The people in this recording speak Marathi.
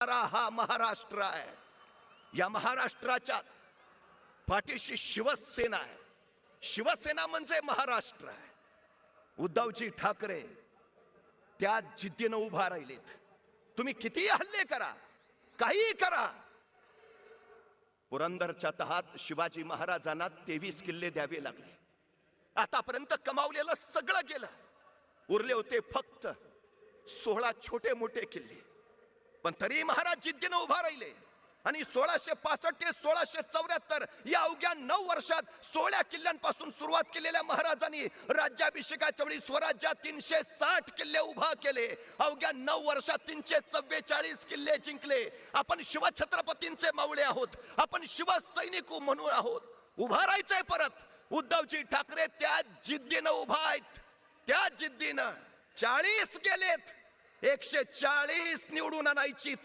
हा महाराष्ट्र आहे. या महाराष्ट्राच्या पाठीशी शिवसेना आहे. शिवसेना म्हणजे महाराष्ट्र आहे. उद्धवजी ठाकरे त्या जिद्दीनं उभा राहिलेत. तुम्ही किती हल्ले करा, काही करा. पुरंदरच्या तहात शिवाजी महाराजांना 23 किल्ले द्यावे लागले. आतापर्यंत कमावलेलं सगळं गेलं. उरले होते फक्त 16 छोटे मोठे किल्ले. पण तरी महाराज जिद्दीनं उभा राहिले आणि 1665 ते 1674 या अवघ्या 9 वर्षात 16 किल्ल्यांपासून सुरुवात केलेल्या महाराजांनी राज्याभिषेकाच्या वेळी स्वराज्यात 360 किल्ले उभा केले. अवघ्या 9 वर्षात 344 किल्ले जिंकले. आपण शिवछत्रपतींचे मावळे आहोत. आपण शिवसैनिक म्हणून आहोत. उभा राहायचंय परत. उद्धवजी ठाकरे त्या जिद्दीनं उभा आहेत. त्या जिद्दीनं 40 गेलेत. 140 निवडून आणायची